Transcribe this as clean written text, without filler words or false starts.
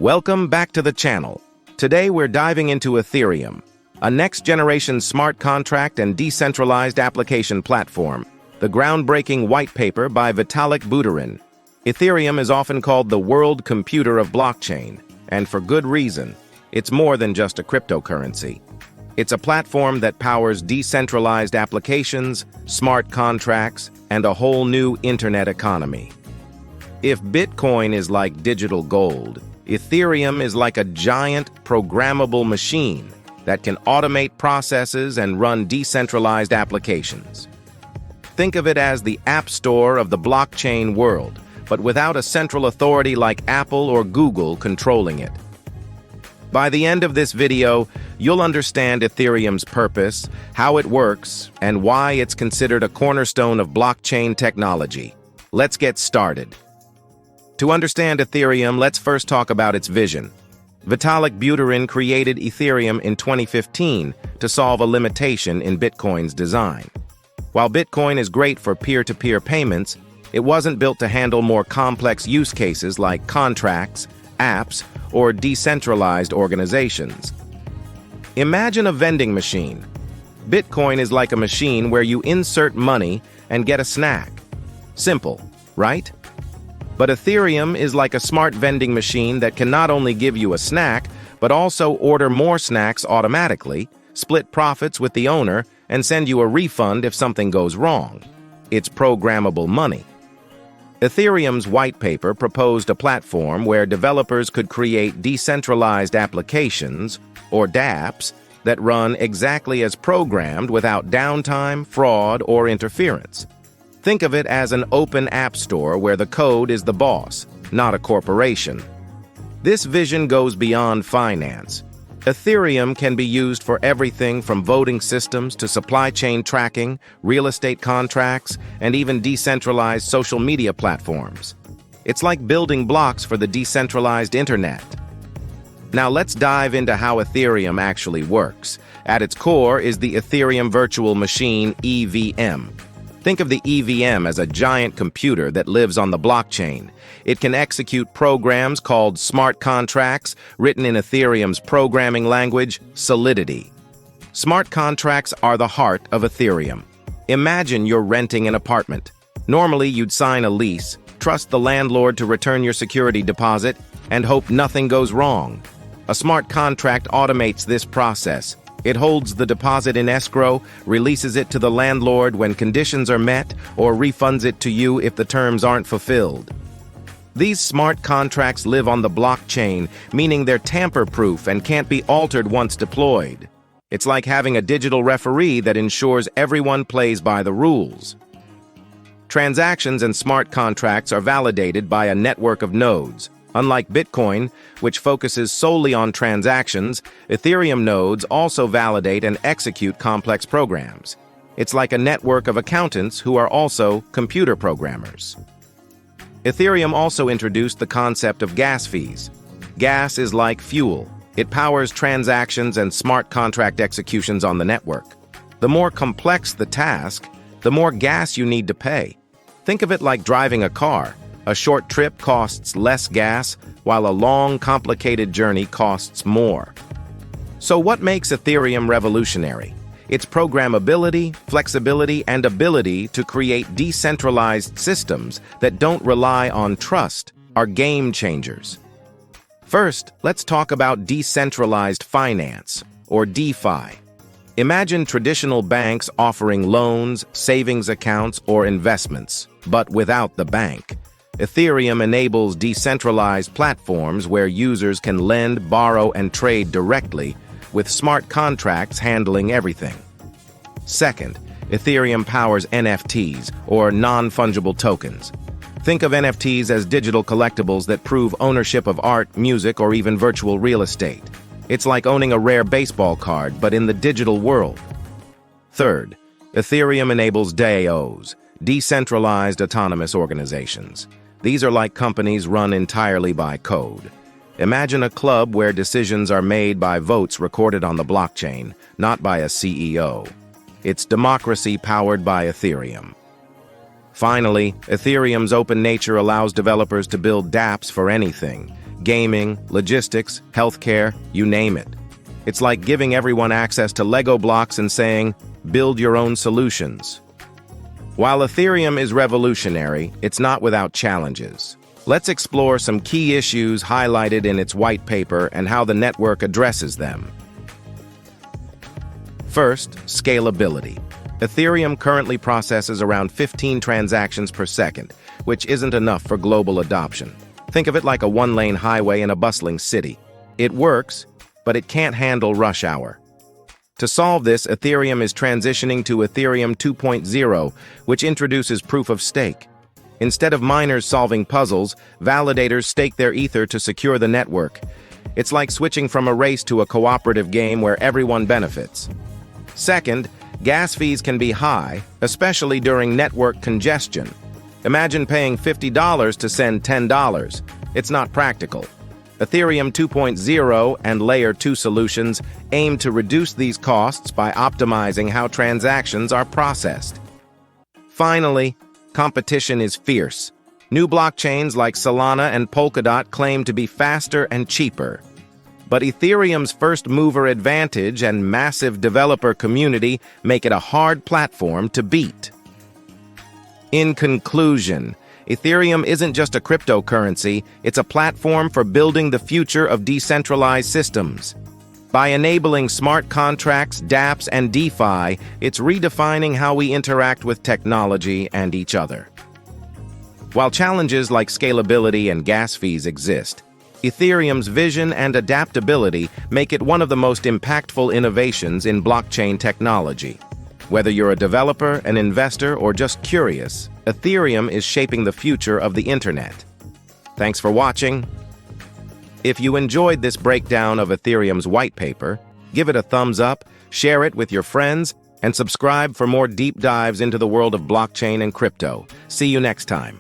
Welcome back to the channel. Today we're diving into Ethereum, a next-generation smart contract and decentralized application platform, the groundbreaking whitepaper by Vitalik Buterin. Ethereum is often called the world computer of blockchain, and for good reason. It's more than just a cryptocurrency. It's a platform that powers decentralized applications, smart contracts, and a whole new internet economy. If Bitcoin is like digital gold, Ethereum is like a giant programmable machine that can automate processes and run decentralized applications. Think of it as the app store of the blockchain world, but without a central authority like Apple or Google controlling it. By the end of this video, you'll understand Ethereum's purpose, how it works, and why it's considered a cornerstone of blockchain technology. Let's get started. To understand Ethereum, let's first talk about its vision. Vitalik Buterin created Ethereum in 2015 to solve a limitation in Bitcoin's design. While Bitcoin is great for peer-to-peer payments, it wasn't built to handle more complex use cases like contracts, apps, or decentralized organizations. Imagine a vending machine. Bitcoin is like a machine where you insert money and get a snack. Simple, right? But Ethereum is like a smart vending machine that can not only give you a snack, but also order more snacks automatically, split profits with the owner, and send you a refund if something goes wrong. It's programmable money. Ethereum's whitepaper proposed a platform where developers could create decentralized applications, or dApps, that run exactly as programmed without downtime, fraud, or interference. Think of it as an open app store where the code is the boss, not a corporation. This vision goes beyond finance. Ethereum can be used for everything from voting systems to supply chain tracking, real estate contracts, and even decentralized social media platforms. It's like building blocks for the decentralized internet. Now let's dive into how Ethereum actually works. At its core is the Ethereum Virtual Machine, EVM. Think of the EVM as a giant computer that lives on the blockchain. It can execute programs called smart contracts, written in Ethereum's programming language, Solidity. Smart contracts are the heart of Ethereum. Imagine you're renting an apartment. Normally, you'd sign a lease, trust the landlord to return your security deposit, and hope nothing goes wrong. A smart contract automates this process. It holds the deposit in escrow, releases it to the landlord when conditions are met, or refunds it to you if the terms aren't fulfilled. These smart contracts live on the blockchain, meaning they're tamper-proof and can't be altered once deployed. It's like having a digital referee that ensures everyone plays by the rules. Transactions and smart contracts are validated by a network of nodes. Unlike Bitcoin, which focuses solely on transactions, Ethereum nodes also validate and execute complex programs. It's like a network of accountants who are also computer programmers. Ethereum also introduced the concept of gas fees. Gas is like fuel. It powers transactions and smart contract executions on the network. The more complex the task, the more gas you need to pay. Think of it like driving a car. A short trip costs less gas, while a long, complicated journey costs more. So what makes Ethereum revolutionary? Its programmability, flexibility, and ability to create decentralized systems that don't rely on trust are game changers. First, let's talk about decentralized finance, or DeFi. Imagine traditional banks offering loans, savings accounts, or investments, but without the bank. Ethereum enables decentralized platforms where users can lend, borrow, and trade directly, with smart contracts handling everything. Second, Ethereum powers NFTs, or non-fungible tokens. Think of NFTs as digital collectibles that prove ownership of art, music, or even virtual real estate. It's like owning a rare baseball card, but in the digital world. Third, Ethereum enables DAOs, decentralized autonomous organizations. These are like companies run entirely by code. Imagine a club where decisions are made by votes recorded on the blockchain, not by a CEO. It's democracy powered by Ethereum. Finally, Ethereum's open nature allows developers to build dApps for anything, gaming, logistics, healthcare, you name it. It's like giving everyone access to Lego blocks and saying, build your own solutions. While Ethereum is revolutionary, it's not without challenges. Let's explore some key issues highlighted in its white paper and how the network addresses them. First, scalability. Ethereum currently processes around 15 transactions per second, which isn't enough for global adoption. Think of it like a one-lane highway in a bustling city. It works, but it can't handle rush hour. To solve this, Ethereum is transitioning to Ethereum 2.0, which introduces proof of stake. Instead of miners solving puzzles, validators stake their ether to secure the network. It's like switching from a race to a cooperative game where everyone benefits. Second, gas fees can be high, especially during network congestion. Imagine paying $50 to send $10. It's not practical. Ethereum 2.0 and Layer 2 solutions aim to reduce these costs by optimizing how transactions are processed. Finally, competition is fierce. New blockchains like Solana and Polkadot claim to be faster and cheaper. But Ethereum's first-mover advantage and massive developer community make it a hard platform to beat. In conclusion, Ethereum isn't just a cryptocurrency, it's a platform for building the future of decentralized systems. By enabling smart contracts, dApps, and DeFi, it's redefining how we interact with technology and each other. While challenges like scalability and gas fees exist, Ethereum's vision and adaptability make it one of the most impactful innovations in blockchain technology. Whether you're a developer, an investor, or just curious, Ethereum is shaping the future of the internet. Thanks for watching. If you enjoyed this breakdown of Ethereum's white paper, give it a thumbs up, share it with your friends, and subscribe for more deep dives into the world of blockchain and crypto. See you next time.